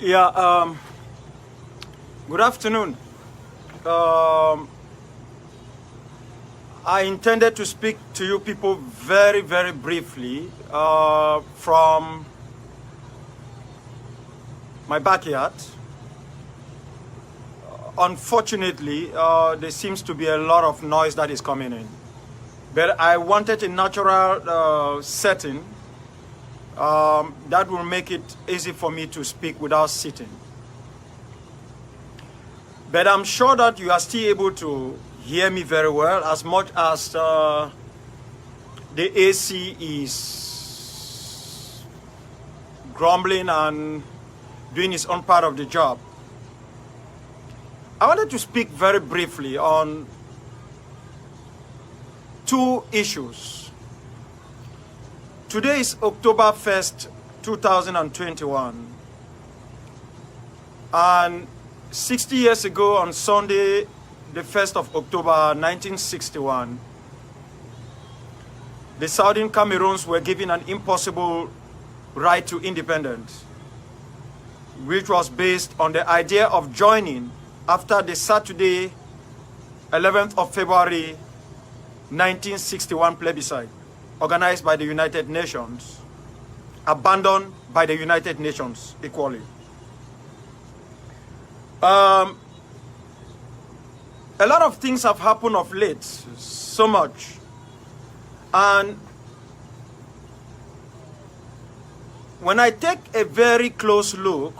Yeah, good afternoon. I intended to speak to you people very, very briefly from my backyard. Unfortunately, there seems to be a lot of noise that is coming in. But I wanted a natural setting that will make it easy for me to speak without sitting. But I'm sure that you are still able to hear me very well, as much as the AC is grumbling and doing its own part of the job. I wanted to speak very briefly on two issues. Today is October 1st, 2021. And 60 years ago on Sunday, the 1st of October 1961, the Southern Cameroons were given an impossible right to independence, which was based on the idea of joining after the Saturday, 11th of February 1961 plebiscite, organized by the United Nations, abandoned by the United Nations equally. A lot of things have happened of late, so much. And when I take a very close look,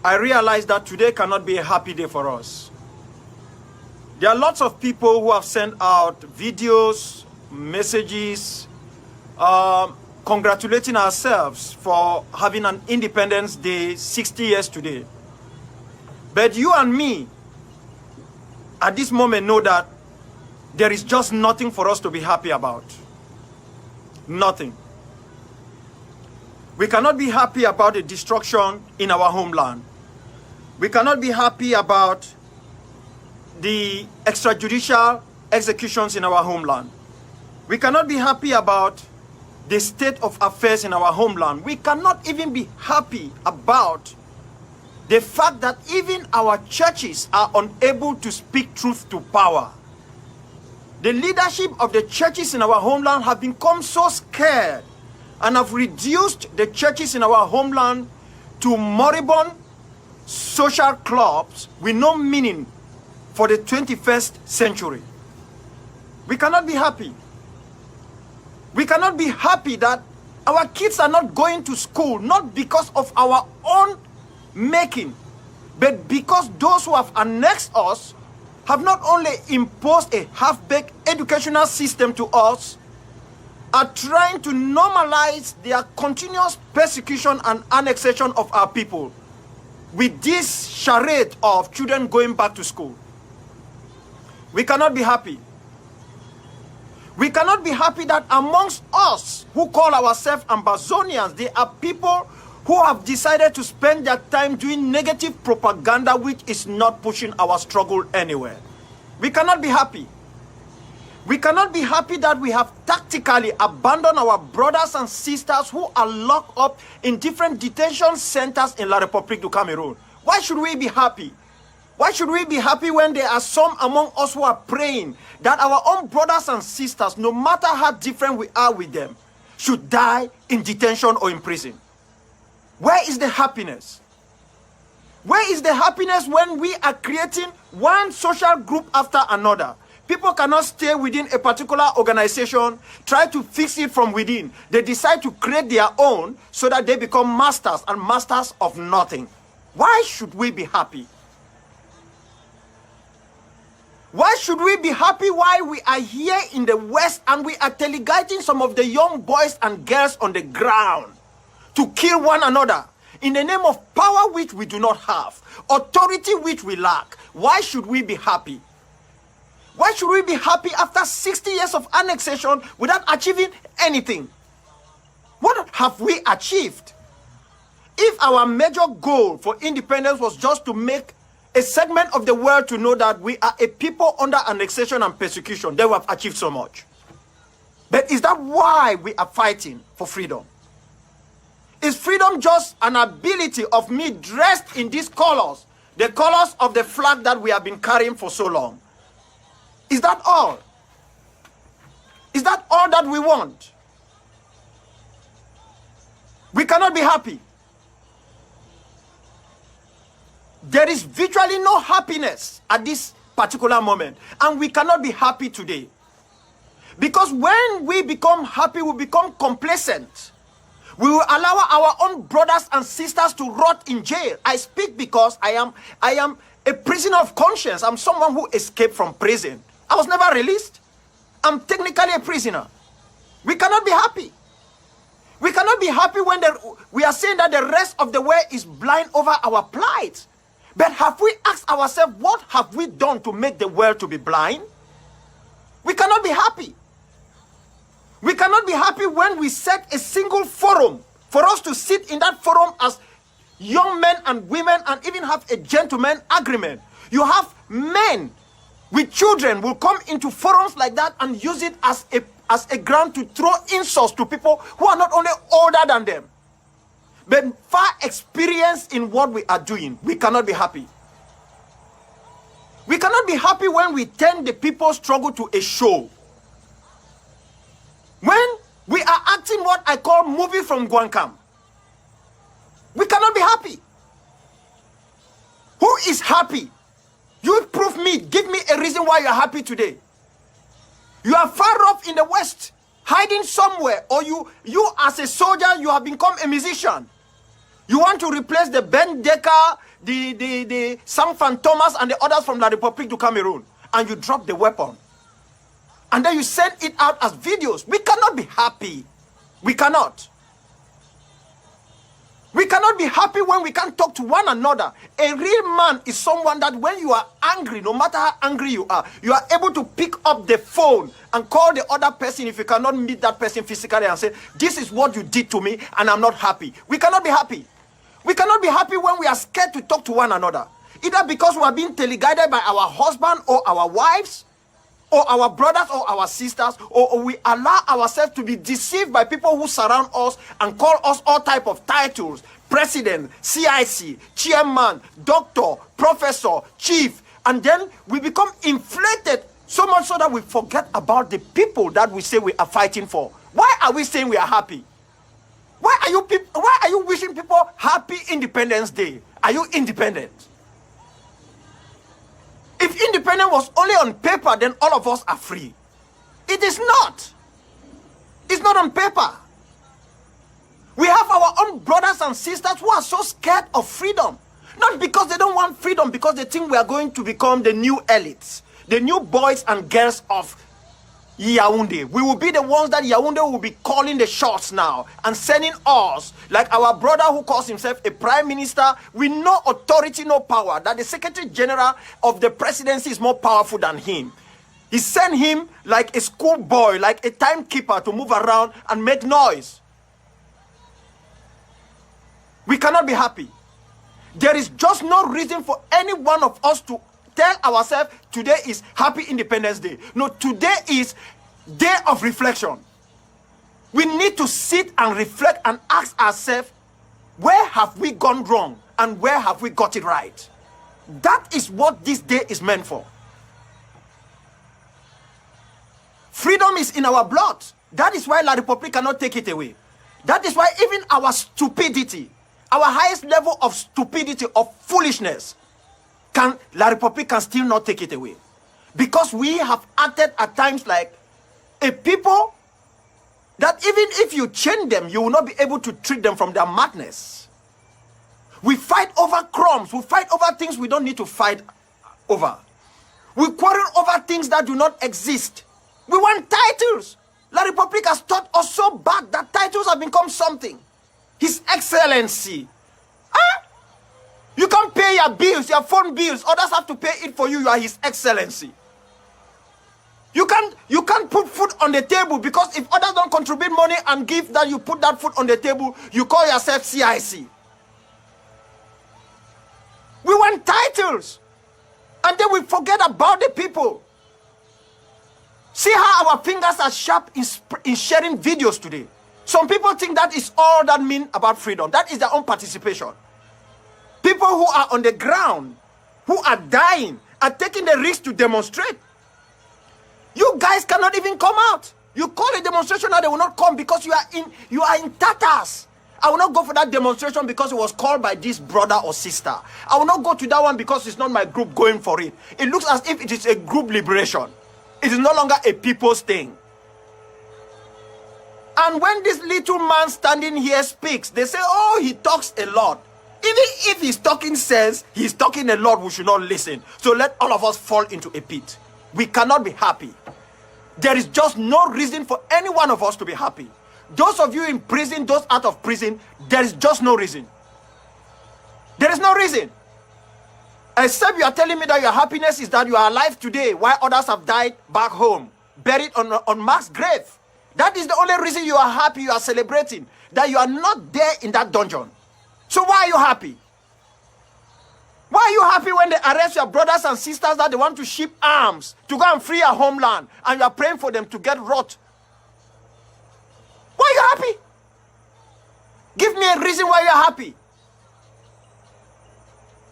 I realize that today cannot be a happy day for us. There are lots of people who have sent out videos, messages, congratulating ourselves for having an Independence Day 60 years today. But you and me, at this moment, know that there is just nothing for us to be happy about. Nothing. We cannot be happy about the destruction in our homeland. We cannot be happy about the extrajudicial executions in our homeland. We cannot be happy about the state of affairs in our homeland. We cannot even be happy about the fact that even our churches are unable to speak truth to power. The leadership of the churches in our homeland have become so scared and have reduced the churches in our homeland to moribund social clubs with no meaning for the 21st century. We cannot be happy. We cannot be happy that our kids are not going to school, not because of our own making, but because those who have annexed us have not only imposed a half-baked educational system to us, are trying to normalize their continuous persecution and annexation of our people with this charade of children going back to school. We cannot be happy. We cannot be happy that amongst us who call ourselves Ambazonians, there are people who have decided to spend their time doing negative propaganda which is not pushing our struggle anywhere. We cannot be happy. We cannot be happy that we have tactically abandoned our brothers and sisters who are locked up in different detention centers in La République du Cameroun. Why should we be happy? Why should we be happy when there are some among us who are praying that our own brothers and sisters, no matter how different we are with them, should die in detention or in prison? Where is the happiness? Where is the happiness when we are creating one social group after another? People cannot stay within a particular organization, try to fix it from within. They decide to create their own so that they become masters and masters of nothing. Why should we be happy? Why should we be happy while we are here in the West and we are teleguiding some of the young boys and girls on the ground to kill one another in the name of power which we do not have, authority which we lack? Why should we be happy? Why should we be happy after 60 years of annexation without achieving anything? What have we achieved? If our major goal for independence was just to make a segment of the world to know that we are a people under annexation and persecution, then we have achieved so much. But is that why we are fighting for freedom? Is freedom just an ability of me dressed in these colors, the colors of the flag that we have been carrying for so long? Is that all? Is that all that we want? We cannot be happy. There is virtually no happiness at this particular moment, and we cannot be happy today. Because when we become happy, we become complacent. We will allow our own brothers and sisters to rot in jail. I speak because I am a prisoner of conscience. I'm someone who escaped from prison. I was never released. I'm technically a prisoner. We cannot be happy. We cannot be happy when we are saying that the rest of the world is blind over our plight. But have we asked ourselves, what have we done to make the world to be blind? We cannot be happy. We cannot be happy when we set a single forum for us to sit in that forum as young men and women and even have a gentleman agreement. You have men with children will come into forums like that and use it as a ground to throw insults to people who are not only older than them, but far experienced in what we are doing. We cannot be happy. We cannot be happy when we turn the people's struggle to a show. When we are acting what I call movie from Guancam, we cannot be happy. Who is happy? You prove me, give me a reason why you are happy today. You are far off in the West, hiding somewhere, or you as a soldier, you have become a musician. You want to replace the Ben Decker, the Sam Fantomas, and the others from the République du Cameroun, and you drop the weapon. And then you send it out as videos. We cannot be happy. We cannot. We cannot be happy when we can't talk to one another. A real man is someone that when you are angry, no matter how angry you are able to pick up the phone and call the other person if you cannot meet that person physically and say, this is what you did to me and I'm not happy. We cannot be happy. We cannot be happy when we are scared to talk to one another. Either because we are being teleguided by our husband or our wives, or our brothers or our sisters, or we allow ourselves to be deceived by people who surround us and call us all type of titles: president, CIC, chairman, doctor, professor, chief, and then we become inflated so much so that we forget about the people that we say we are fighting for. Why are we saying we are happy? Why are you wishing people happy Independence Day? Are you independent? If independence was only on paper, then all of us are free. It is not. It's not on paper. We have our own brothers and sisters who are so scared of freedom. Not because they don't want freedom, because they think we are going to become the new elites, the new boys and girls of Yaoundé. We will be the ones that Yaoundé will be calling the shots now and sending us, like our brother who calls himself a prime minister with no authority, no power, that the secretary general of the presidency is more powerful than him. He sent him like a schoolboy, like a timekeeper to move around and make noise. We cannot be happy. There is just no reason for any one of us to tell ourselves today is Happy Independence Day. No, today is day of reflection. We need to sit and reflect and ask ourselves, where have we gone wrong and where have we got it right? That is what this day is meant for. Freedom is in our blood. That is why La République cannot take it away. That is why even our stupidity, our highest level of stupidity, of foolishness, La République can still not take it away. Because we have acted at times like a people that even if you chain them, you will not be able to treat them from their madness. We fight over crumbs. We fight over things we don't need to fight over. We quarrel over things that do not exist. We want titles. La République has taught us so bad that titles have become something. His Excellency. Huh? You can't pay your bills, your phone bills. Others have to pay it for you. You are His Excellency. You can't put food on the table because if others don't contribute money and give that you put that food on the table, you call yourself CIC. We want titles. And then we forget about the people. See how our fingers are sharp in sharing videos today. Some people think that is all that means about freedom. That is their own participation. People who are on the ground, who are dying, are taking the risk to demonstrate. You guys cannot even come out. You call a demonstration and they will not come because you are in tatters. I will not go for that demonstration because it was called by this brother or sister. I will not go to that one because it's not my group going for it. It looks as if it is a group liberation. It is no longer a people's thing. And when this little man standing here speaks, they say, oh, he talks a lot. Even if he's talking sense, he's talking a lot, we should not listen. So let all of us fall into a pit. We cannot be happy. There is just no reason for any one of us to be happy. Those of you in prison, those out of prison, there is just no reason. There is no reason. Except you are telling me that your happiness is that you are alive today while others have died back home, buried on mass grave. That is the only reason you are happy, you are celebrating, that you are not there in that dungeon. So why are you happy? Why are you happy when they arrest your brothers and sisters that they want to ship arms to go and free your homeland and you are praying for them to get rot? Why are you happy? Give me a reason why you are happy.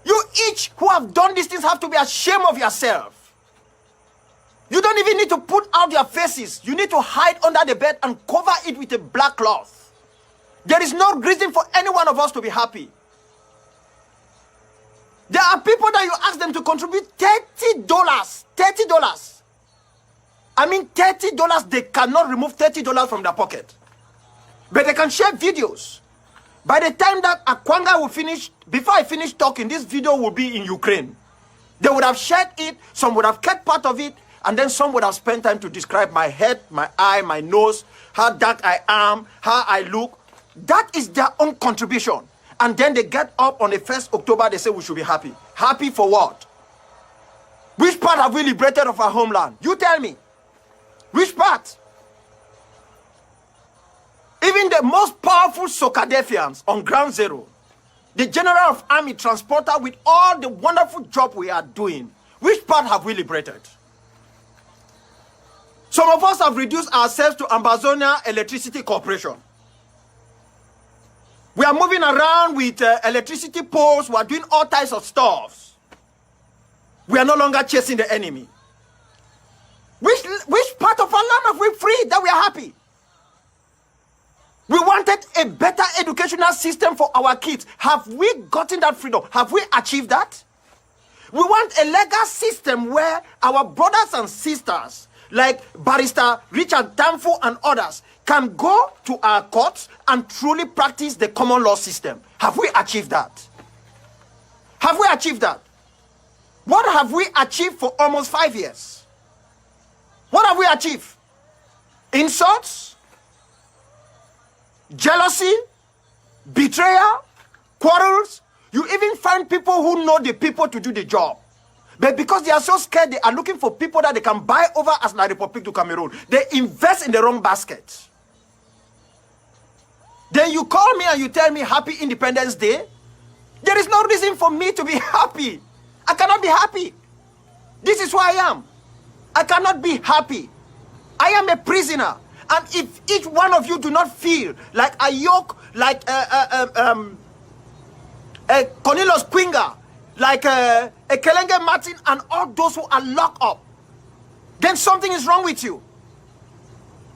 You each who have done these things have to be ashamed of yourself. You don't even need to put out your faces. You need to hide under the bed and cover it with a black cloth. There is no reason for any one of us to be happy. There are people that you ask them to contribute $30. $30. I mean $30, they cannot remove $30 from their pocket. But they can share videos. By the time that Akwanga will finish, before I finish talking, this video will be in Ukraine. They would have shared it, some would have kept part of it, and then some would have spent time to describe my head, my eye, my nose, how dark I am, how I look. That is their own contribution. And then they get up on the 1st October, they say we should be happy. Happy for what? Which part have we liberated of our homeland? You tell me. Which part? Even the most powerful Sokadefians on ground zero, the general of army transporter with all the wonderful job we are doing, which part have we liberated? Some of us have reduced ourselves to Ambazonia Electricity Corporation. We are moving around with electricity poles. We are doing all types of stuff. We are no longer chasing the enemy. Which part of our land have we freed that we are happy? We wanted a better educational system for our kids. Have we gotten that freedom? Have we achieved that? We want a legal system where our brothers and sisters, like Barrister Richard Danfo and others, can go to our courts and truly practice the common law system. Have we achieved that? Have we achieved that? What have we achieved for almost 5 years? What have we achieved? Insults? Jealousy? Betrayal? Quarrels? You even find people who know the people to do the job. But because they are so scared, they are looking for people that they can buy over as La République du Cameroun. They invest in the wrong basket. Then you call me and you tell me Happy Independence Day. There is no reason for me to be happy. I cannot be happy. This is who I am. I cannot be happy. I am a prisoner. And if each one of you do not feel like a yoke, like Cornelius Quinga, like a Kelenge Martin and all those who are locked up, then something is wrong with you.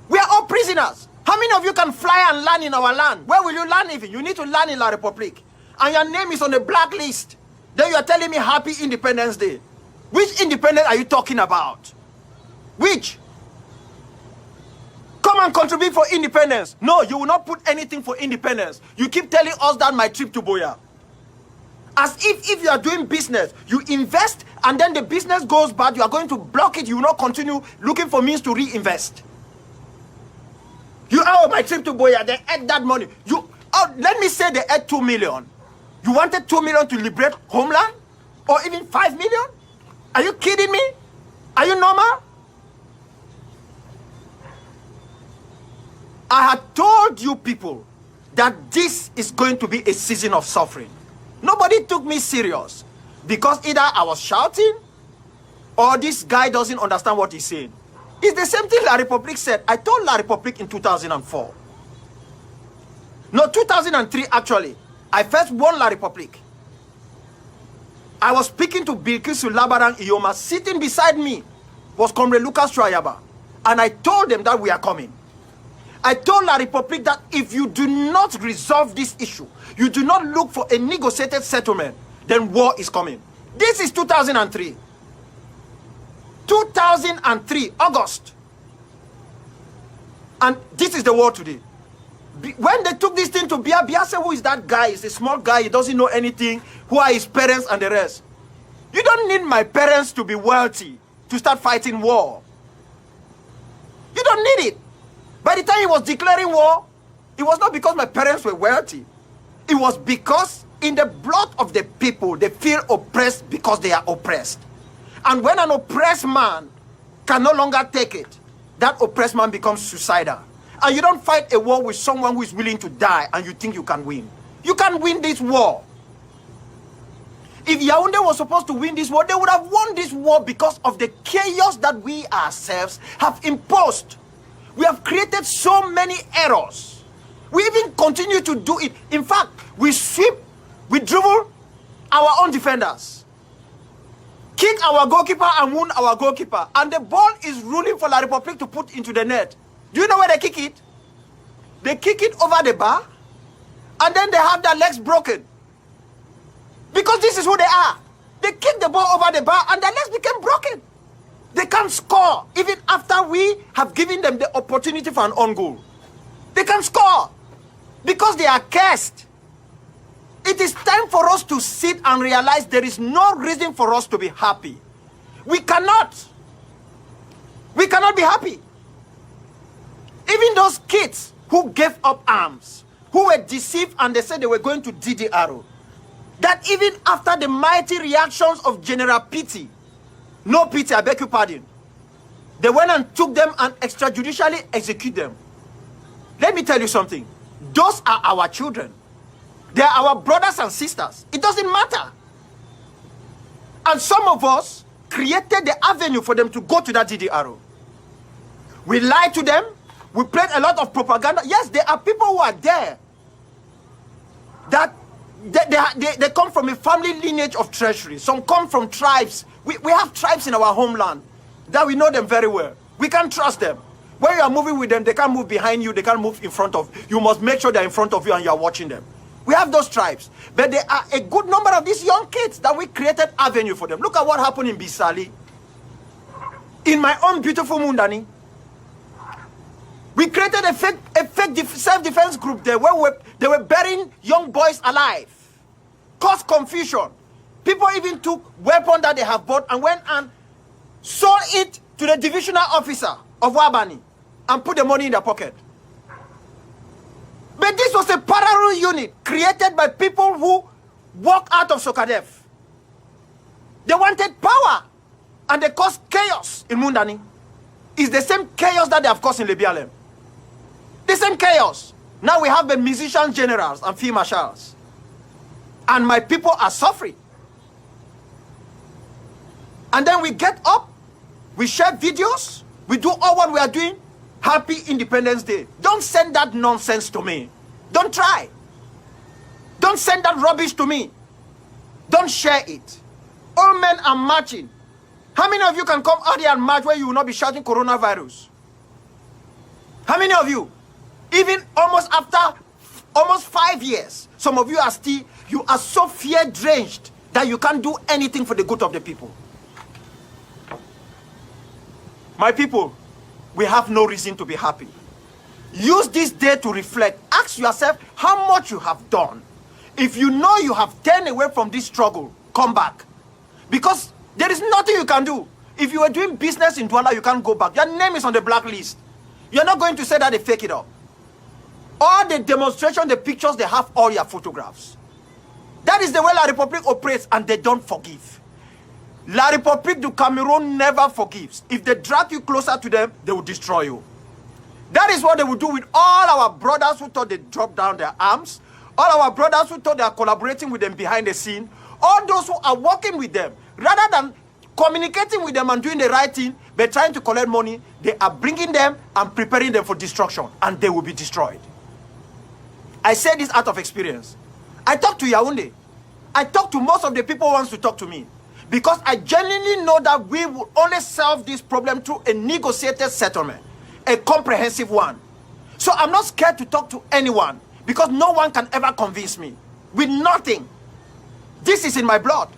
We are all prisoners. How many of you can fly and land in our land? Where will you land even? You need to land in La République. And your name is on the blacklist. Then you are telling me Happy Independence Day. Which independence are you talking about? Which? Come and contribute for independence. No, you will not put anything for independence. You keep telling us that my trip to Boya. As if you are doing business, you invest and then the business goes bad, you are going to block it, you will not continue looking for means to reinvest. You owe my trip to Boya, they ate that money. Let me say they ate 2 million. You wanted 2 million to liberate homeland? Or even 5 million? Are you kidding me? Are you normal? I had told you people that this is going to be a season of suffering. Nobody took me serious because either I was shouting or this guy doesn't understand what he's saying. It's the same thing La République said. I told La République in 2004 No, 2003 actually. I first won La République. I was speaking to Bilkisu Labaran Iyoma. Sitting beside me was Comrade Lucas Troyaba. And I told them that we are coming. I told La République that if you do not resolve this issue, you do not look for a negotiated settlement, then war is coming. This is 2003. 2003, August. And this is the war today. When they took this thing to Biya, Biya said, who is that guy? He's a small guy. He doesn't know anything. Who are his parents and the rest? You don't need my parents to be wealthy to start fighting war. You don't need it. By the time he was declaring war, it was not because my parents were wealthy. It was because in the blood of the people, they feel oppressed because they are oppressed. And when an oppressed man can no longer take it, that oppressed man becomes suicidal. And you don't fight a war with someone who is willing to die and you think you can win. You can't win this war. If Yaoundé was supposed to win this war, they would have won this war because of the chaos that we ourselves have imposed. We have created so many errors. We even continue to do it. In fact, we sweep, we dribble our own defenders, kick our goalkeeper and wound our goalkeeper. And the ball is ruling for La République to put into the net. Do you know where they kick it? They kick it over the bar, and then they have their legs broken. Because this is who they are. They kick the ball over the bar, and their legs became broken. They can't score, even after we have given them the opportunity for an own goal. They can't score, because they are cursed. It is time for us to sit and realize there is no reason for us to be happy. We cannot be happy. Even those kids who gave up arms, who were deceived and they said they were going to DDR, that even after the mighty reactions of General Pity, no pity, I beg your pardon, they went and took them and extrajudicially executed them. Let me tell you something. Those are our children. They are our brothers and sisters. It doesn't matter. And some of us created the avenue for them to go to that DDR. We lied to them. We played a lot of propaganda. Yes, there are people who are there that they come from a family lineage of treasury. Some come from tribes. We have tribes in our homeland that we know them very well. We can't trust them. When you are moving with them, they can't move behind you. They can't move in front of you. You must make sure they're in front of you and you are watching them. We have those tribes. But there are a good number of these young kids that we created avenue for them. Look at what happened in Bisali. In my own beautiful Mundani. We created a fake self-defense group there where they were burying young boys alive. Caused confusion. People even took weapons that they have bought and went and sold it to the divisional officer of Wabani and put the money in their pocket. But this was a parallel unit created by people who walked out of Sokadev. They wanted power and they caused chaos in Mundani. It's the same chaos that they have caused in Lebialem. The same chaos. Now we have the musician generals and field marshals. And my people are suffering. And then we get up, we share videos, we do all what we are doing. Happy Independence Day. Don't send that nonsense to me. Don't try. Don't send that rubbish to me. Don't share it. All men are marching. How many of you can come out here and march where you will not be shouting coronavirus? How many of you? Even almost after almost 5 years, some of you are still, you are so fear-drenched that you can't do anything for the good of the people. My people, we have no reason to be happy. Use this day to reflect. Ask yourself how much you have done. If you know you have turned away from this struggle, come back. Because there is nothing you can do. If you were doing business in Douala, you can't go back. Your name is on the blacklist. You're not going to say that they fake it up. All the demonstration, the pictures, they have all your photographs. That is the way La République operates, and they don't forgive. La République du Cameroun never forgives. If they drag you closer to them, they will destroy you. That is what they will do with all our brothers who thought they dropped down their arms, all our brothers who thought they are collaborating with them behind the scene, all those who are working with them. Rather than communicating with them and doing the right thing, but trying to collect money, they are bringing them and preparing them for destruction, and they will be destroyed. I say this out of experience. I talk to Yaoundé. I talk to most of the people who wants to talk to me. Because I genuinely know that we will only solve this problem through a negotiated settlement. A comprehensive one. So I'm not scared to talk to anyone. Because no one can ever convince me. With nothing. This is in my blood.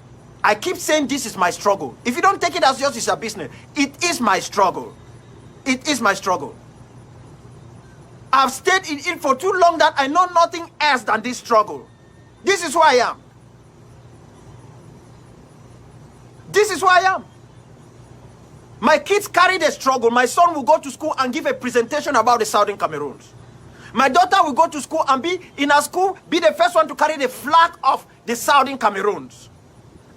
I keep saying this is my struggle. If you don't take it as yours, it's your business. It is my struggle. It is my struggle. I've stayed in it for too long that I know nothing else than this struggle. This is who I am. This is who I am. My kids carry the struggle. My son will go to school and give a presentation about the Southern Cameroons. My daughter will go to school and be in her school, be the first one to carry the flag of the Southern Cameroons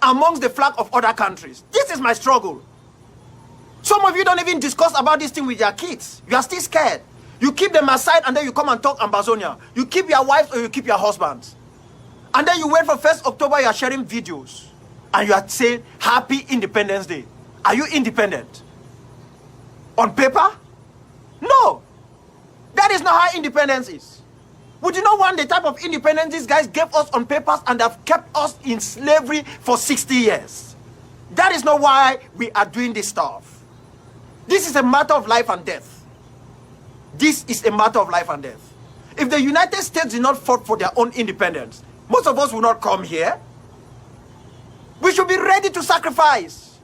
amongst the flag of other countries. This is my struggle. Some of you don't even discuss about this thing with your kids. You are still scared. You keep them aside and then you come and talk Ambazonia. You keep your wives or you keep your husbands. And then you wait for 1st October, you are sharing videos. And you are saying, Happy Independence Day. Are you independent? On paper? No. That is not how independence is. Would you not want the type of independence these guys gave us on papers and have kept us in slavery for 60 years? That is not why we are doing this stuff. This is a matter of life and death. This is a matter of life and death. If the United States did not fight for their own independence, most of us will not come here. We should be ready to sacrifice.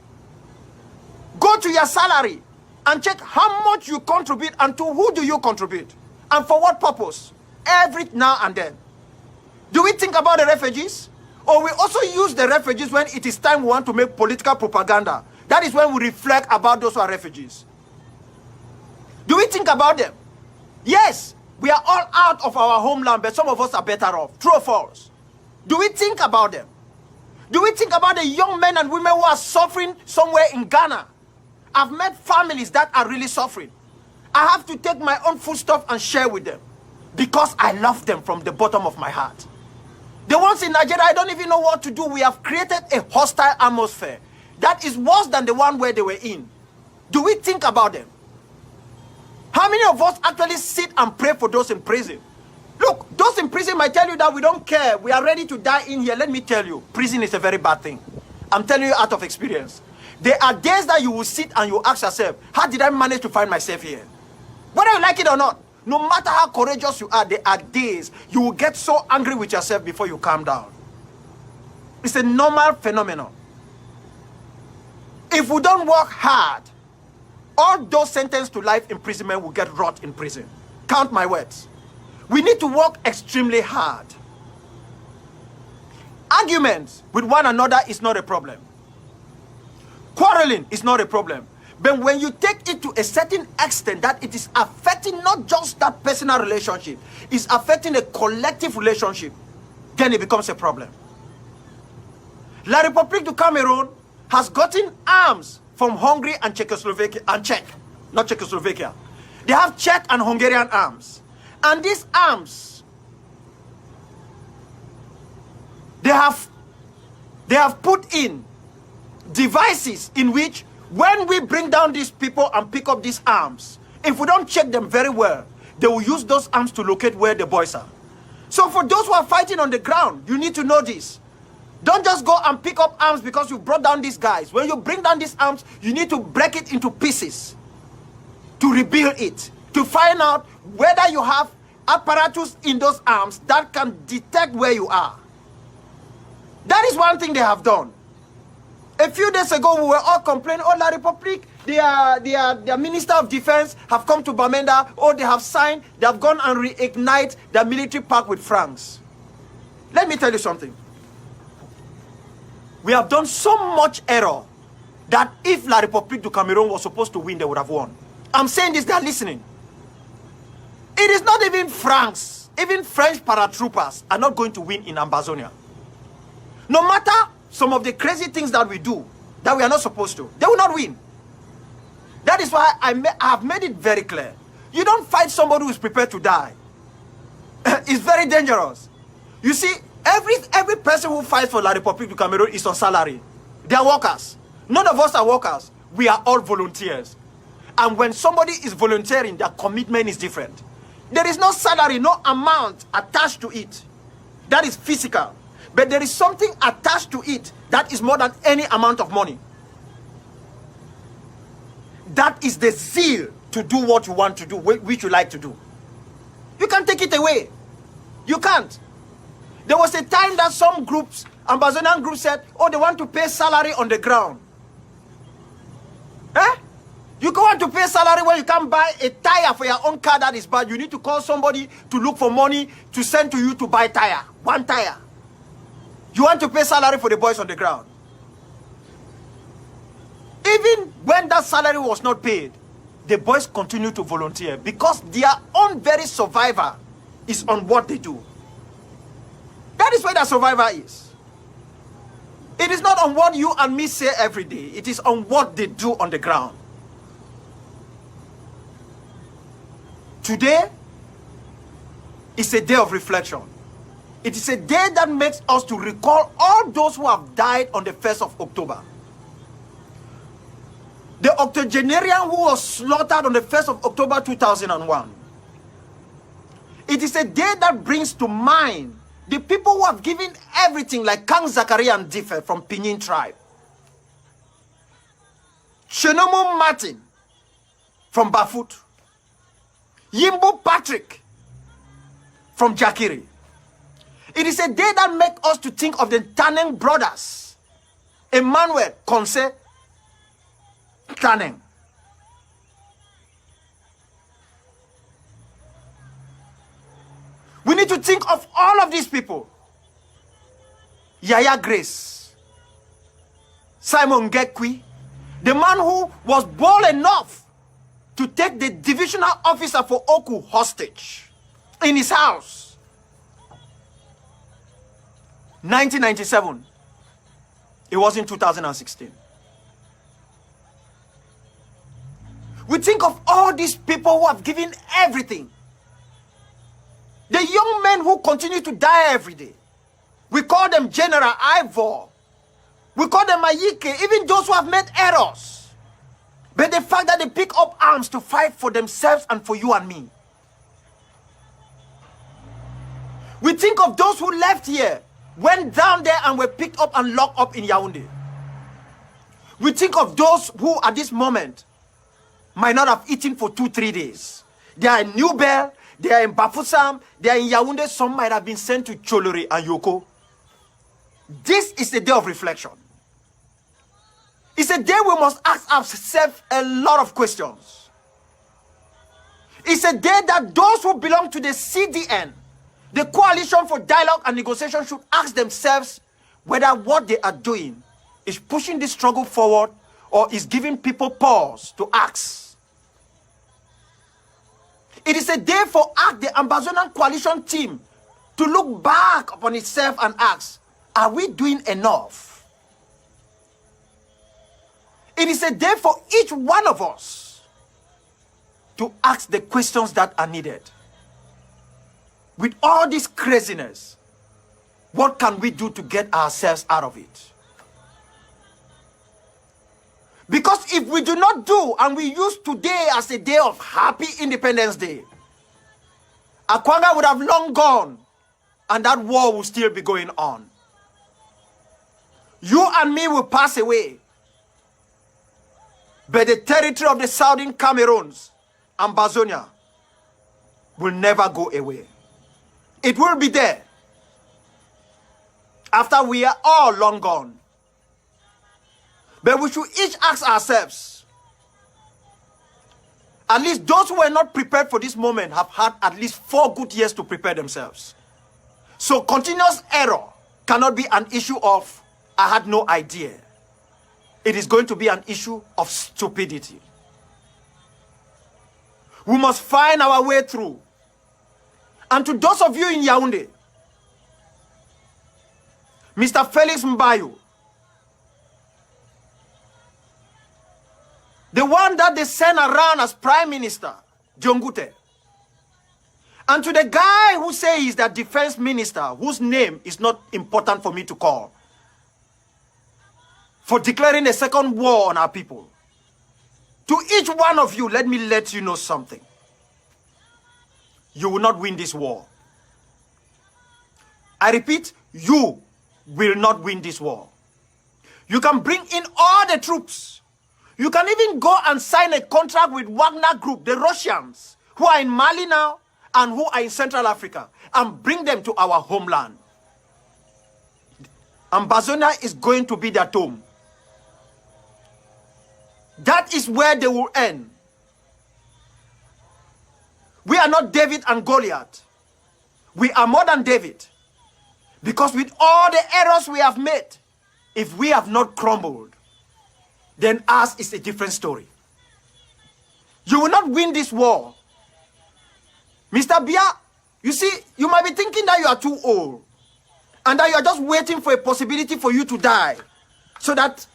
Go to your salary and check how much you contribute and to who do you contribute and for what purpose every now and then. Do we think about the refugees? Or we also use the refugees when it is time we want to make political propaganda? That is when we reflect about those who are refugees. Do we think about them? Yes, we are all out of our homeland, but some of us are better off. True or false? Do we think about them? Do we think about the young men and women who are suffering somewhere in Ghana? I've met families that are really suffering. I have to take my own foodstuff and share with them because I love them from the bottom of my heart. The ones in Nigeria, I don't even know what to do. We have created a hostile atmosphere that is worse than the one where they were in. Do we think about them? How many of us actually sit and pray for those in prison? Look, those in prison might tell you that we don't care. We are ready to die in here. Let me tell you, prison is a very bad thing. I'm telling you out of experience. There are days that you will sit and you ask yourself, how did I manage to find myself here? Whether you like it or not, no matter how courageous you are, there are days you will get so angry with yourself before you calm down. It's a normal phenomenon. If we don't work hard, all those sentenced to life imprisonment will get rot in prison. Count my words. We need to work extremely hard. Arguments with one another is not a problem. Quarreling is not a problem. But when you take it to a certain extent that it is affecting not just that personal relationship, it's affecting a collective relationship, then it becomes a problem. La République du Cameroun has gotten arms from Hungary and Czechoslovakia, and Czech, not Czechoslovakia. They have Czech and Hungarian arms. And these arms, they have put in devices in which when we bring down these people and pick up these arms, if we don't check them very well, they will use those arms to locate where the boys are. So for those who are fighting on the ground, you need to know this. Don't just go and pick up arms because you brought down these guys. When you bring down these arms, you need to break it into pieces to rebuild it, to find out whether you have apparatus in those arms that can detect where you are. That is one thing they have done. A few days ago, we were all complaining, oh, La République, their Minister of Defense have come to Bamenda, oh, they have signed, they have gone and reignite their military pact with France. Let me tell you something. We have done so much error that if La République du Cameroun was supposed to win, they would have won. I'm saying this, they're listening. It is not even France. Even French paratroopers are not going to win in Ambazonia. No matter some of the crazy things that we do, that we are not supposed to, they will not win. That is why I have made it very clear. You don't fight somebody who is prepared to die. It's very dangerous. You see, every person who fights for La République du Cameroun is on salary. They are workers. None of us are workers. We are all volunteers. And when somebody is volunteering, their commitment is different. There is no salary, no amount attached to it. That is physical. But there is something attached to it that is more than any amount of money. That is the zeal to do what you want to do, which you like to do. You can't take it away. You can't. There was a time that some groups, Ambazonian groups, said, oh, they want to pay salary on the ground. Eh? You want to pay salary when you can't buy a tire for your own car that is bad. You need to call somebody to look for money to send to you to buy tire. One tire. You want to pay salary for the boys on the ground. Even when that salary was not paid, the boys continue to volunteer because their own very survivor is on what they do. That is where the survivor is. It is not on what you and me say every day. It is on what they do on the ground. Today is a day of reflection. It is a day that makes us to recall all those who have died on the 1st of October. The octogenarian who was slaughtered on the 1st of October 2001. It is a day that brings to mind the people who have given everything, like Kang Zakaria and Diffe from Pinyin tribe. Chenomo Martin from Bafut. Yimbo Patrick from Jakiri. It is a day that makes us to think of the Taneng brothers. Emmanuel Konse Taneng. We need to think of all of these people. Yaya Grace, Simon Gekwi, the man who was bold enough to take the divisional officer for Oku hostage in his house. 1997. It was in 2016. We think of all these people who have given everything. The young men who continue to die every day. We call them General Ivor. We call them Mayike, even those who have made errors. But the fact that they pick up arms to fight for themselves and for you and me. We think of those who left here, went down there and were picked up and locked up in Yaoundé. We think of those who at this moment might not have eaten for 2-3 days. They are in New Bell, they are in Bafoussam, they are in Yaoundé. Some might have been sent to Cholori and Yoko. This is a day of reflection. It's a day we must ask ourselves a lot of questions. It's a day that those who belong to the CDN, the Coalition for Dialogue and Negotiation, should ask themselves whether what they are doing is pushing this struggle forward or is giving people pause to ask. It is a day for ACT, the Ambazonian coalition team, to look back upon itself and ask, are we doing enough? It is a day for each one of us to ask the questions that are needed. With all this craziness, what can we do to get ourselves out of it? Because if we do not do, and we use today as a day of happy Independence Day, Akwanga would have long gone, and that war will still be going on. You and me will pass away, but the territory of the southern Cameroons, Ambazonia, will never go away. It will be there after we are all long gone. But we should each ask ourselves, at least those who were not prepared for this moment have had at least 4 good years to prepare themselves. So continuous error cannot be an issue of, I had no idea. It is going to be an issue of stupidity. We must find our way through. And to those of you in Yaoundé, Mr. Felix Mbayo, the one that they sent around as Prime Minister, Diongute, and to the guy who says he's the Defense Minister, whose name is not important for me to call, for declaring a second war on our people. To each one of you, let me let you know something. you will not win this war. I repeat, you will not win this war. You can bring in all the troops. You can even go and sign a contract with Wagner Group, the Russians, who are in Mali now and who are in Central Africa, and bring them to our homeland. Ambazonia is going to be their tomb. That is where they will end. We are not David and Goliath. We are more than David. Because with all the errors we have made, if we have not crumbled, then ours is a different story. You will not win this war. Mr. Biya, you see, you might be thinking that you are too old and that you are just waiting for a possibility for you to die so that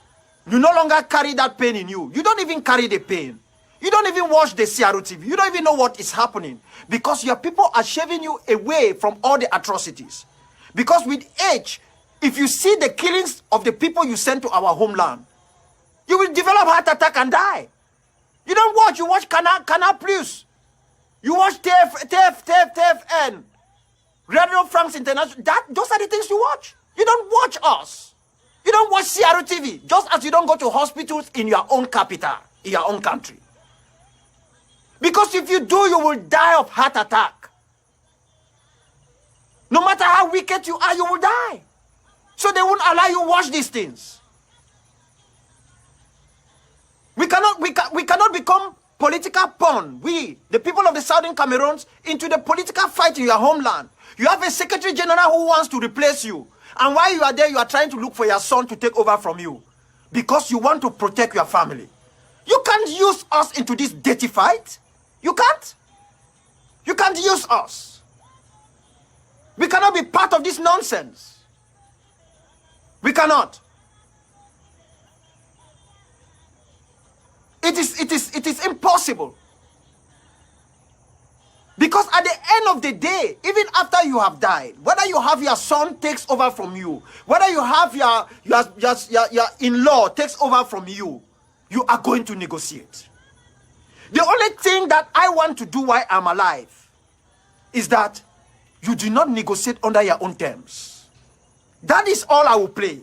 you no longer carry that pain in you. You don't even carry the pain. You don't even watch the CRTV. You don't even know what is happening because your people are shaving you away from all the atrocities. Because with age, if you see the killings of the people you send to our homeland, you will develop heart attack and die. You don't watch. You watch Canal Plus. You watch TFN. Radio France International. Those are the things you watch. You don't watch us. You don't watch CRTV. Just as you don't go to hospitals in your own capital, in your own country. Because if you do, you will die of heart attack. No matter how wicked you are, you will die. So they won't allow you to watch these things. We cannot become political pawn. We, the people of the Southern Cameroons, into the political fight in your homeland. You have a Secretary General who wants to replace you. And while you are there, you are trying to look for your son to take over from you. Because you want to protect your family. You can't use us into this dirty fight. You can't. You can't use us. We cannot be part of this nonsense. We cannot. It is impossible. Because at the end of the day, even after you have died, whether you have your son takes over from you, whether you have your in-law takes over from you, you are going to negotiate. The only thing that I want to do while I'm alive is that you do not negotiate under your own terms. That is all I will play.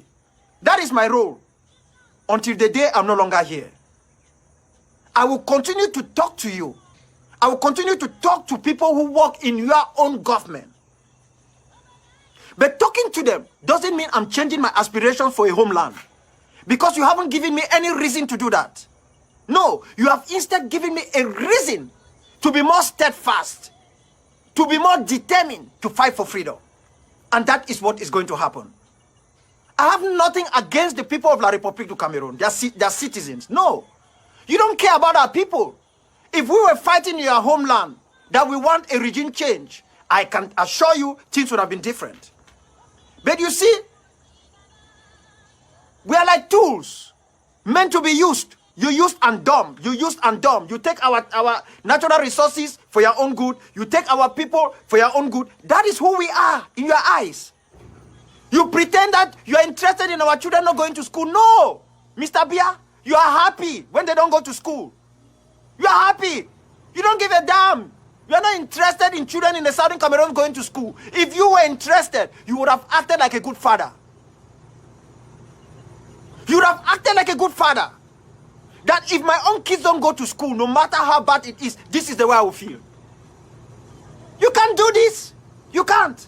That is my role. Until the day I'm no longer here. I will continue to talk to you. I will continue to talk to people who work in your own government. But talking to them doesn't mean I'm changing my aspirations for a homeland. Because you haven't given me any reason to do that. No, you have instead given me a reason to be more steadfast, to be more determined to fight for freedom. And that is what is going to happen. I have nothing against the people of La République du Cameroun, their citizens. No. You don't care about our people. If we were fighting in your homeland that we want a regime change, I can assure you things would have been different. But you see, we are like tools meant to be used. You use and dumb. You use and dumb. You take our natural resources for your own good. You take our people for your own good. That is who we are in your eyes. You pretend that you are interested in our children not going to school. No, Mr. Biya, you are happy when they don't go to school. You are happy. You don't give a damn. You are not interested in children in the Southern Cameroon going to school. If you were interested, you would have acted like a good father. You would have acted like a good father. That if my own kids don't go to school, no matter how bad it is, this is the way I will feel. You can't do this. You can't.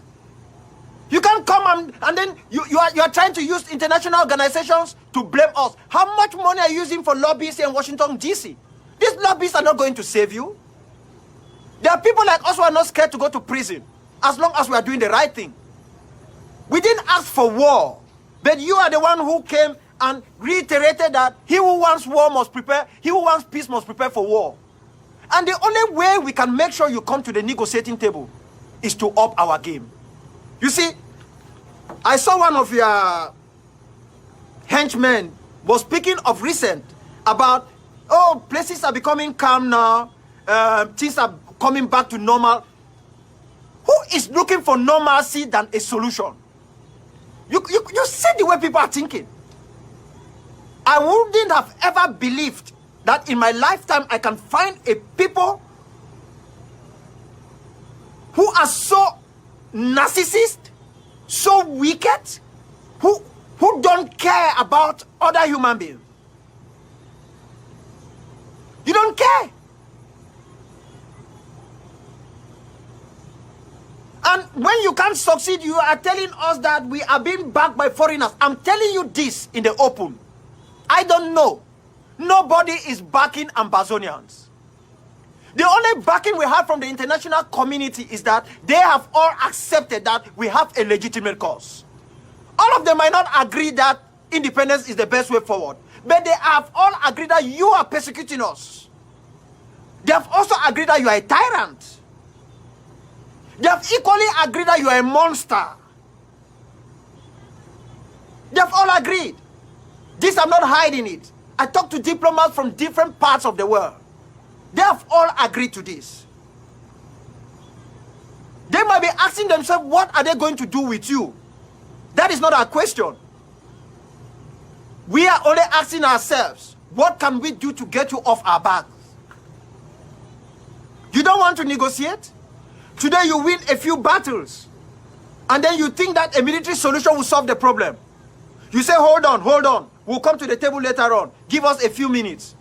You can't come and then you are trying to use international organizations to blame us. How much money are you using for lobbyists in Washington, D.C.? These lobbyists are not going to save you. There are people like us who are not scared to go to prison as long as we are doing the right thing. We didn't ask for war, but you are the one who came and reiterated that he who wants war must prepare, he who wants peace must prepare for war. And the only way we can make sure you come to the negotiating table is to up our game. You see, I saw one of your henchmen was speaking of recent about, oh, places are becoming calm now, things are coming back to normal. Who is looking for normalcy than a solution? You see the way people are thinking. I wouldn't have ever believed that in my lifetime I can find a people who are so narcissist, so wicked, who don't care about other human beings. You don't care. And when you can't succeed, you are telling us that we are being backed by foreigners. I'm telling you this in the open. I don't know. Nobody is backing Ambazonians. The only backing we have from the international community is that they have all accepted that we have a legitimate cause. All of them might not agree that independence is the best way forward, but they have all agreed that you are persecuting us. They have also agreed that you are a tyrant. They have equally agreed that you are a monster. They have all agreed. This, I'm not hiding it. I talk to diplomats from different parts of the world. They have all agreed to this. They might be asking themselves, what are they going to do with you? That is not our question. We are only asking ourselves, what can we do to get you off our backs? You don't want to negotiate? Today you win a few battles, and then you think that a military solution will solve the problem. You say, hold on. We'll come to the table later on. Give us a few minutes.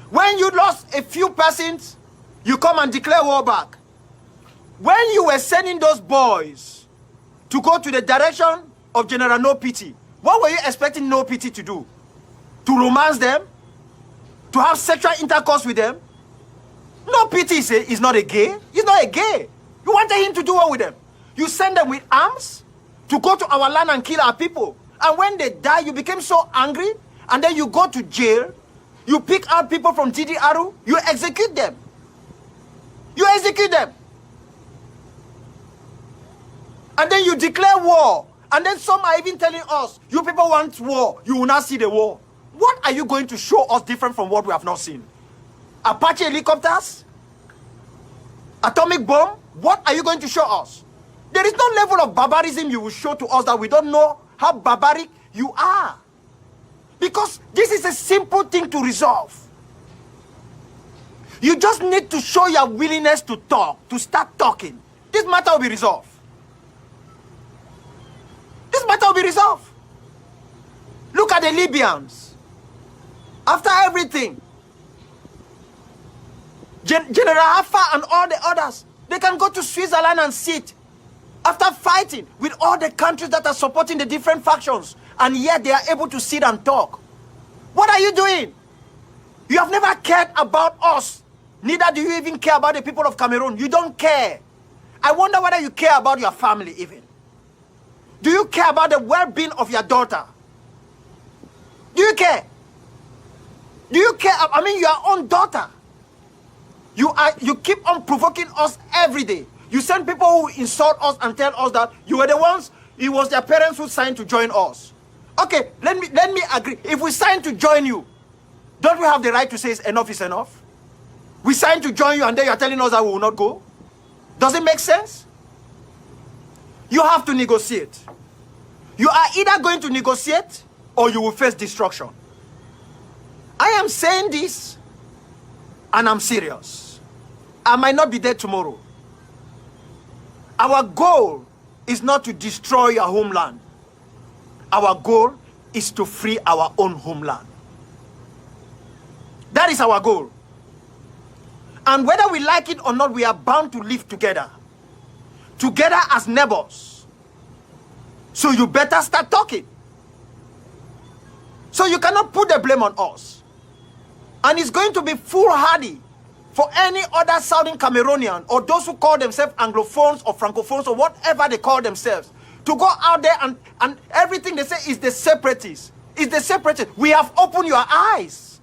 When you lost a few persons, you come and declare war back. When you were sending those boys to go to the direction of General No Pity, what were you expecting No Pity to do? To romance them? To have sexual intercourse with them? No Pity is not a gay. He's not a gay. You wanted him to do what with them? You send them with arms to go to our land and kill our people. And when they die, you became so angry, and then you go to jail. You pick out people from GDR, you execute them. You execute them. And then you declare war. And then some are even telling us, you people want war, you will not see the war. What are you going to show us different from what we have not seen? Apache helicopters? Atomic bomb? What are you going to show us? There is no level of barbarism you will show to us that we don't know how barbaric you are. Because this is a simple thing to resolve. You just need to show your willingness to talk, to start talking. This matter will be resolved. This matter will be resolved. Look at the Libyans. After everything, General Haftar and all the others, they can go to Switzerland and sit. After fighting with all the countries that are supporting the different factions, and yet they are able to sit and talk. What are you doing? You have never cared about us. Neither do you even care about the people of Cameroon. You don't care. I wonder whether you care about your family even. Do you care about the well-being of your daughter? Do you care? Do you care? I mean, your own daughter. You keep on provoking us every day. You send people who insult us and tell us that you were the ones, it was their parents who signed to join us. Okay, let me agree. If we sign to join you, don't we have the right to say enough is enough? We signed to join you and then you're telling us that we will not go? Does it make sense? You have to negotiate. You are either going to negotiate or you will face destruction. I am saying this and I'm serious. I might not be there tomorrow. Our goal is not to destroy your homeland. Our goal is to free our own homeland. That is our goal. And whether we like it or not, we are bound to live together. Together as neighbors. So you better start talking. So you cannot put the blame on us. And it's going to be foolhardy for any other Southern Cameroonian or those who call themselves Anglophones or Francophones or whatever they call themselves to go out there and everything they say is the separatists. Is the separatists. We have opened your eyes.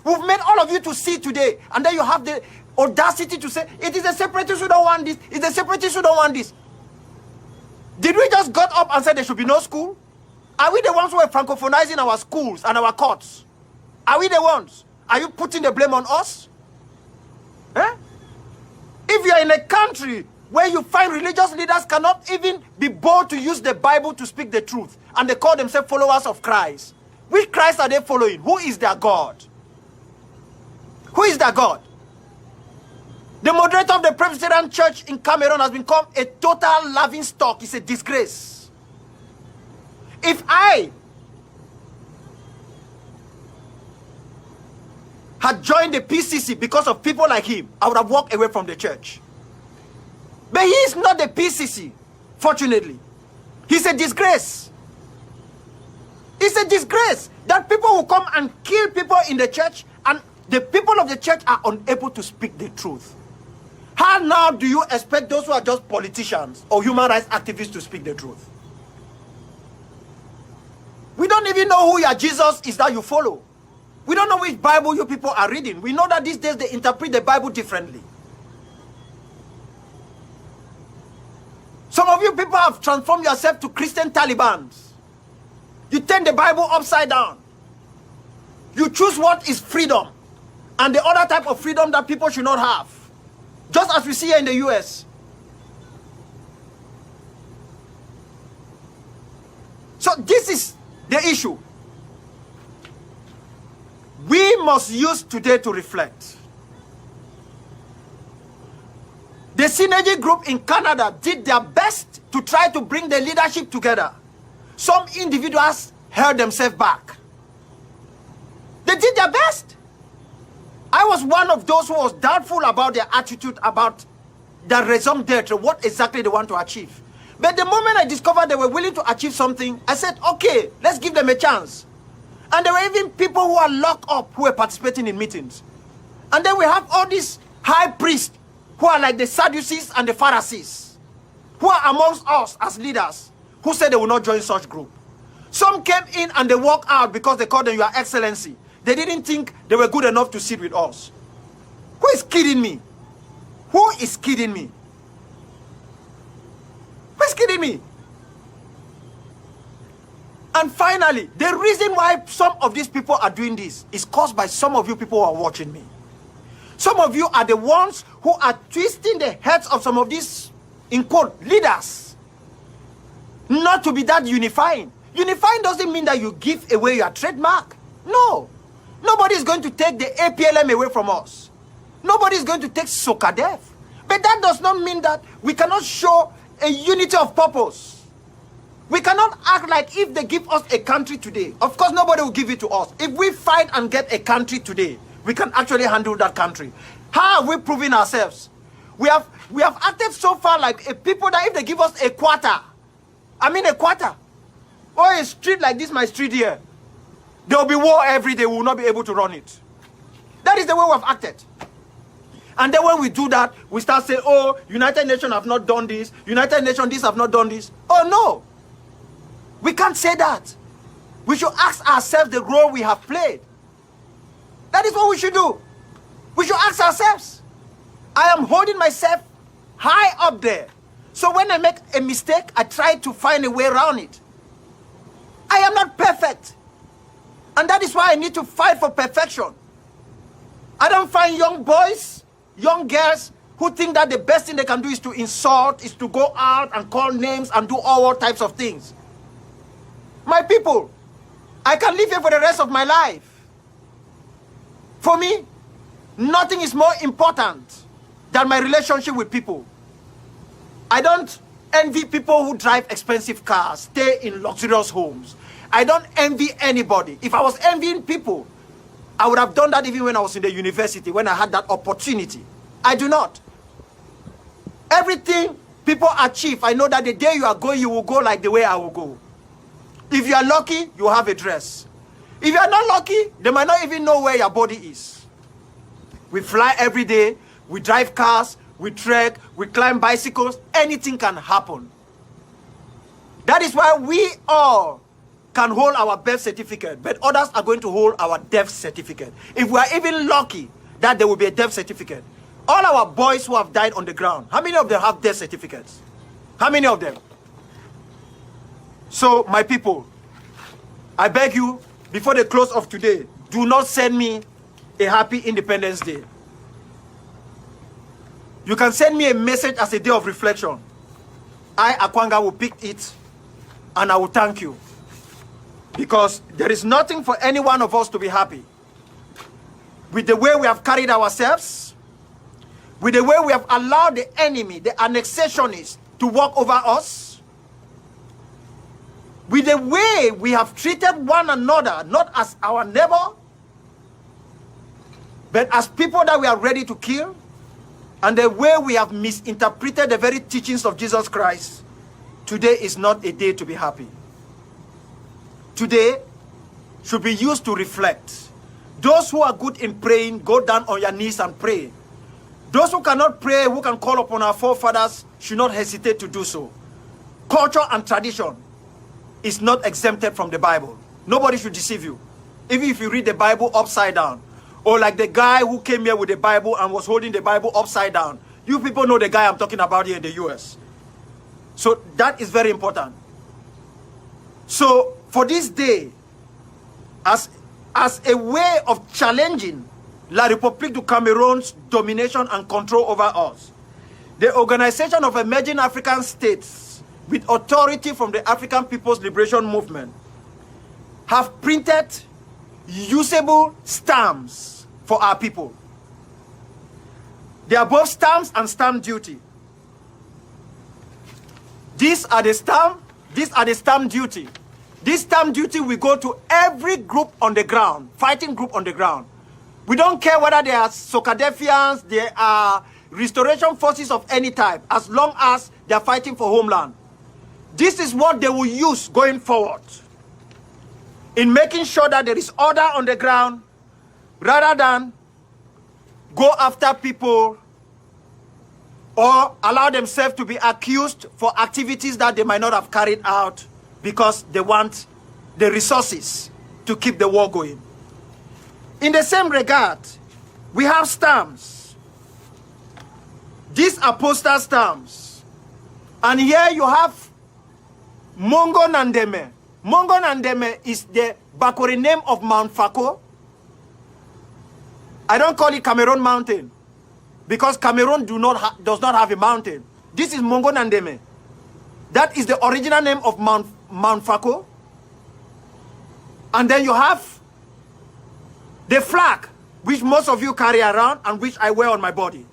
We've made all of you to see today. And then you have the audacity to say, it is the separatists who don't want this. It's the separatists who don't want this. Did we just got up and say there should be no school? Are we the ones who are francophonizing our schools and our courts? Are we the ones? Are you putting the blame on us? Eh? If you are in a country where you find religious leaders cannot even be bold to use the Bible to speak the truth, and they call themselves followers of Christ, which Christ are they following? Who is their God? Who is their God? The moderator of the Presbyterian Church in Cameroon has become a total laughing stock. It's a disgrace. If I had joined the PCC because of people like him, I would have walked away from the church. But he is not the PCC, fortunately. He's a disgrace. It's a disgrace that people will come and kill people in the church and the people of the church are unable to speak the truth. How now do you expect those who are just politicians or human rights activists to speak the truth? We don't even know who your Jesus is that you follow. We don't know which Bible you people are reading. We know that these days they interpret the Bible differently. Some of you people have transformed yourself to Christian Talibans. You turn the Bible upside down. You choose what is freedom and the other type of freedom that people should not have. Just as we see here in the US. So this is the issue. We must use today to reflect. The Synergy Group in Canada did their best to try to bring the leadership together. Some individuals held themselves back. They did their best. I was one of those who was doubtful about their attitude about the raison d'etre, what exactly they want to achieve. But the moment I discovered they were willing to achieve something, I said, okay, let's give them a chance. And there were even people who are locked up who were participating in meetings. And then we have all these high priests who are like the Sadducees and the Pharisees, who are amongst us as leaders, who said they will not join such group. Some came in and they walked out because they called them Your Excellency. They didn't think they were good enough to sit with us. Who is kidding me? Who is kidding me? Who is kidding me? And finally, the reason why some of these people are doing this is caused by some of you people who are watching me. Some of you are the ones who are twisting the heads of some of these, in quote, leaders. Not to be that unifying. Unifying doesn't mean that you give away your trademark. No. Nobody is going to take the APLM away from us. Nobody is going to take SOCADEF. But that does not mean that we cannot show a unity of purpose. We cannot act like if they give us a country today. Of course, nobody will give it to us. If we fight and get a country today, we can actually handle that country. How have we proven ourselves? We have acted so far like a people that if they give us a quarter, or a street like this, my street here, there will be war every day. We will not be able to run it. That is the way we have acted. And then when we do that, we start saying, oh, United Nations have not done this. United Nations, this have not done this. Oh, no. We can't say that. We should ask ourselves the role we have played. That is what we should do. We should ask ourselves. I am holding myself high up there. So when I make a mistake, I try to find a way around it. I am not perfect. And that is why I need to fight for perfection. I don't find young boys, young girls who think that the best thing they can do is to insult, is to go out and call names and do all types of things. My people, I can live here for the rest of my life. For me, nothing is more important than my relationship with people. I don't envy people who drive expensive cars, stay in luxurious homes. I don't envy anybody. If I was envying people, I would have done that even when I was in the university, when I had that opportunity. I do not. Everything people achieve, I know that the day you are going, you will go like the way I will go. If you are lucky, you have a dress. If you are not lucky, they might not even know where your body is. We fly every day, we drive cars, we trek, we climb bicycles, anything can happen. That is why we all can hold our birth certificate, but others are going to hold our death certificate. If we are even lucky that there will be a death certificate, all our boys who have died on the ground, how many of them have death certificates? How many of them? So, my people, I beg you, before the close of today, do not send me a happy Independence Day. You can send me a message as a day of reflection. I, Akwanga, will pick it and I will thank you. Because there is nothing for any one of us to be happy with the way we have carried ourselves, with the way we have allowed the enemy, the annexationists, to walk over us, with the way we have treated one another, not as our neighbor, but as people that we are ready to kill, and the way we have misinterpreted the very teachings of Jesus Christ, today is not a day to be happy. Today should be used to reflect. Those who are good in praying, go down on your knees and pray. Those who cannot pray, who can call upon our forefathers, should not hesitate to do so. Culture and tradition is not exempted from the Bible. Nobody should deceive you. Even if you read the Bible upside down, or like the guy who came here with the Bible and was holding the Bible upside down. You people know the guy I'm talking about here in the US. So that is very important. So for this day, as a way of challenging La République du Cameroon's domination and control over us, the Organization of Emerging African States, with authority from the African People's Liberation Movement, have printed usable stamps for our people. They are both stamps and stamp duty. These are the stamp duty. This stamp duty will go to every group on the ground, fighting group on the ground. We don't care whether they are Sokadefians, they are restoration forces of any type, as long as they are fighting for homeland. This is what they will use going forward in making sure that there is order on the ground, rather than go after people or allow themselves to be accused for activities that they might not have carried out because they want the resources to keep the war going. In the same regard, we have stamps. These are postal stamps. And here you have Mongo Nandeme. Mongo Nandeme is the Bakori name of Mount Fako. I don't call it Cameroon Mountain because Cameroon does not have a mountain. This is Mongo Nandeme. That is the original name of Mount Fako. And then you have the flag, which most of you carry around and which I wear on my body.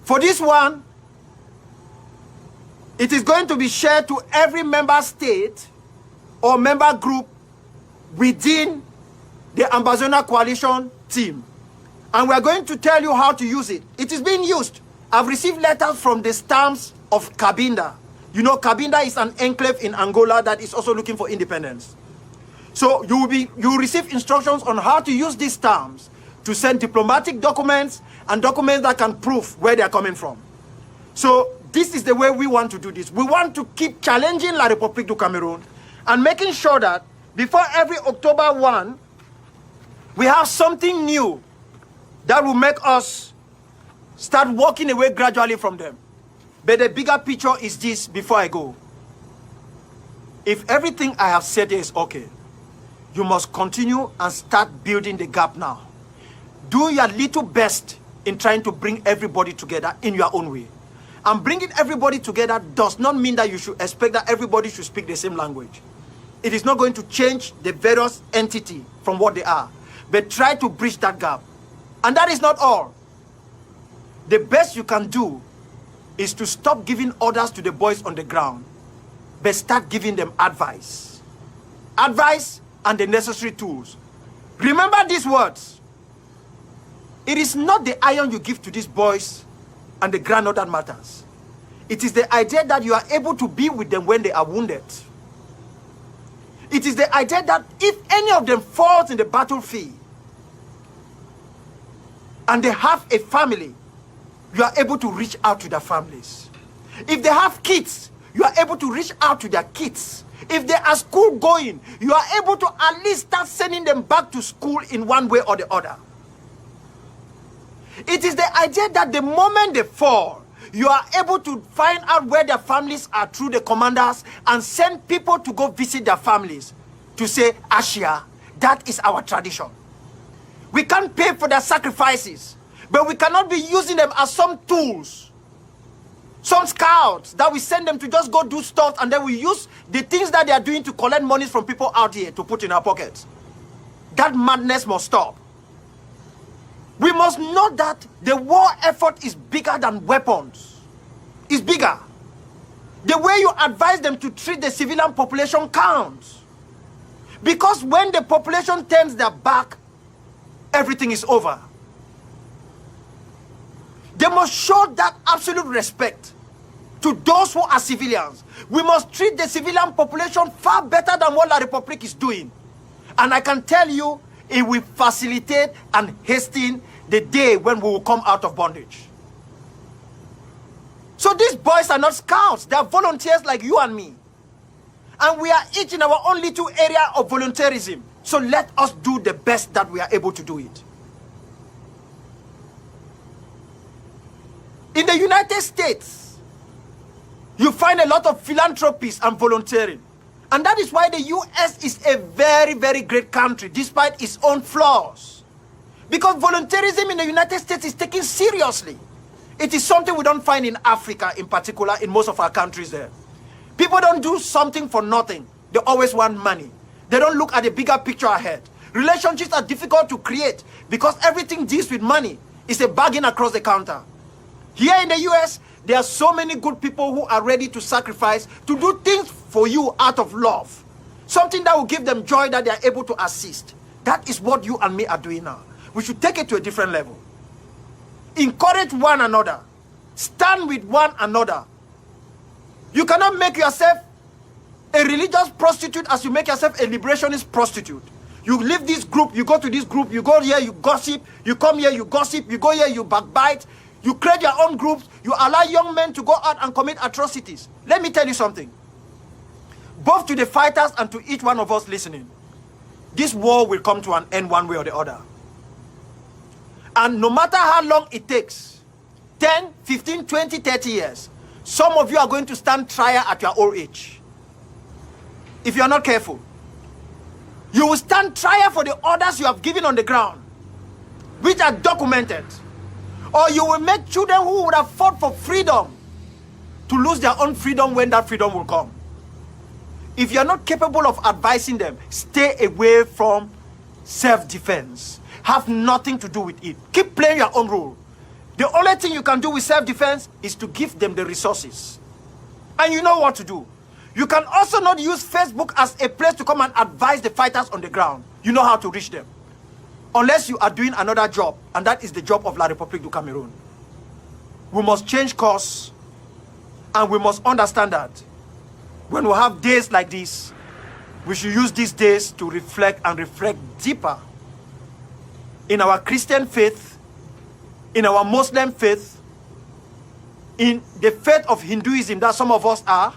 For this one, it is going to be shared to every member state or member group within the Ambazonia coalition team. And we are going to tell you how to use it. It is being used. I've received letters from the stamps of Cabinda. You know, Cabinda is an enclave in Angola that is also looking for independence. So you will receive instructions on how to use these stamps to send diplomatic documents and documents that can prove where they are coming from. So this is the way we want to do this. We want to keep challenging La République du Cameroun and making sure that before every October 1, we have something new that will make us start walking away gradually from them. But the bigger picture is this before I go. If everything I have said is okay, you must continue and start building the gap now. Do your little best in trying to bring everybody together in your own way. And bringing everybody together does not mean that you should expect that everybody should speak the same language. It is not going to change the various entity from what they are. But try to bridge that gap. And that is not all. The best you can do is to stop giving orders to the boys on the ground, but start giving them advice. Advice and the necessary tools. Remember these words. It is not the iron you give to these boys and the granite that matters. It is the idea that you are able to be with them when they are wounded. It is the idea that if any of them falls in the battlefield and they have a family, you are able to reach out to their families. If they have kids, you are able to reach out to their kids. If they are school going, you are able to at least start sending them back to school in one way or the other. It is the idea that the moment they fall, you are able to find out where their families are through the commanders and send people to go visit their families to say, Ashia, that is our tradition. We can't pay for their sacrifices, but we cannot be using them as some tools, some scouts that we send them to just go do stuff, and then we use the things that they are doing to collect money from people out here to put in our pockets. That madness must stop. We must know that the war effort is bigger than weapons. It's bigger. The way you advise them to treat the civilian population counts. Because when the population turns their back, everything is over. They must show that absolute respect to those who are civilians. We must treat the civilian population far better than what La République is doing. And I can tell you, it will facilitate and hasten the day when we will come out of bondage. So these boys are not scouts. They are volunteers like you and me. And we are each in our own little area of volunteerism. So let us do the best that we are able to do it. In the United States, you find a lot of philanthropies and volunteering. And that is why the US is a very, very great country, despite its own flaws. Because volunteerism in the United States is taken seriously. It is something we don't find in Africa, in particular, in most of our countries there. People don't do something for nothing. They always want money. They don't look at the bigger picture ahead. Relationships are difficult to create because everything deals with money. It's a bargain across the counter. Here in the US, there are so many good people who are ready to sacrifice, to do things for you out of love. Something that will give them joy that they are able to assist. That is what you and me are doing now. We should take it to a different level. Encourage one another. Stand with one another. You cannot make yourself a religious prostitute as you make yourself a liberationist prostitute. You leave this group, you go to this group, you go here, you gossip, you come here, you gossip, you go here, you backbite, you create your own groups, you allow young men to go out and commit atrocities. Let me tell you something. Both to the fighters and to each one of us listening, this war will come to an end one way or the other. And no matter how long it takes, 10, 15, 20, 30 years, some of you are going to stand trial at your old age. If you are not careful, you will stand trial for the orders you have given on the ground, which are documented. Or you will make children who would have fought for freedom to lose their own freedom when that freedom will come. If you are not capable of advising them, stay away from self-defense. Have nothing to do with it. Keep playing your own role. The only thing you can do with self-defense is to give them the resources. And you know what to do. You can also not use Facebook as a place to come and advise the fighters on the ground. You know how to reach them. Unless you are doing another job, and that is the job of La République du Cameroun. We must change course, and we must understand that when we have days like this, we should use these days to reflect and reflect deeper in our Christian faith, in our Muslim faith, in the faith of Hinduism that some of us are,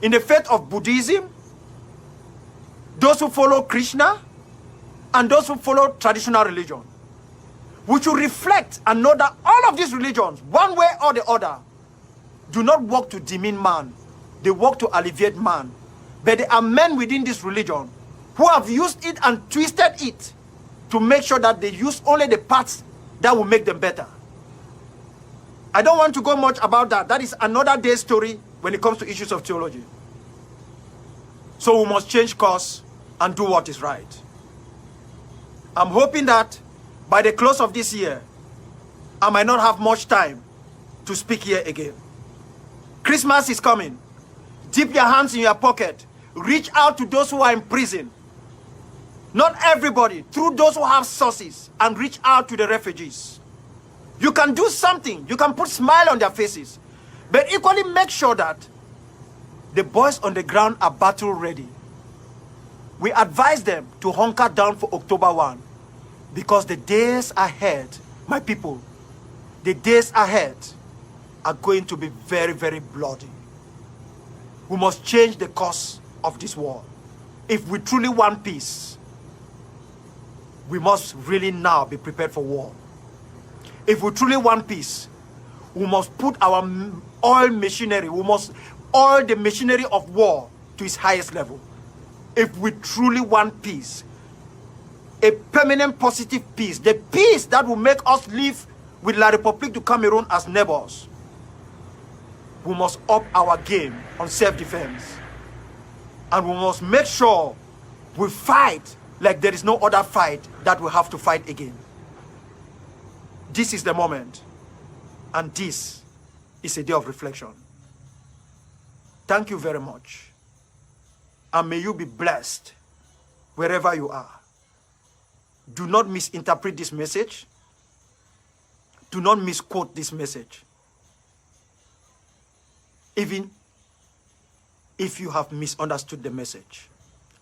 in the faith of Buddhism, those who follow Krishna, and those who follow traditional religion. We should reflect and know that all of these religions, one way or the other, do not work to demean man. They work to alleviate man. But there are men within this religion who have used it and twisted it to make sure that they use only the parts that will make them better. I don't want to go much about that. That is another day's story when it comes to issues of theology. So we must change course and do what is right. I'm hoping that by the close of this year, I might not have much time to speak here again. Christmas is coming. Dip your hands in your pocket. Reach out to those who are in prison. Not everybody, through those who have sources, and reach out to the refugees. You can do something. You can put a smile on their faces. But equally make sure that the boys on the ground are battle ready. We advise them to hunker down for October 1 because the days ahead, my people, the days ahead are going to be very, very bloody. We must change the course of this war. If we truly want peace, we must really now be prepared for war. If we truly want peace, we must put our oil machinery, we must oil the machinery of war to its highest level. If we truly want peace, a permanent positive peace, the peace that will make us live with La République du Cameroun as neighbors, we must up our game on self-defense. And we must make sure we fight like there is no other fight that we have to fight again. This is the moment. And this is a day of reflection. Thank you very much. And may you be blessed wherever you are. Do not misinterpret this message. Do not misquote this message. Even if you have misunderstood the message,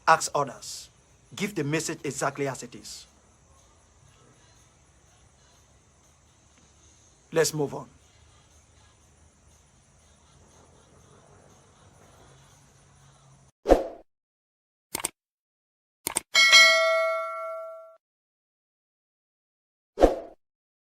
ask others. Give the message exactly as it is. Let's move on.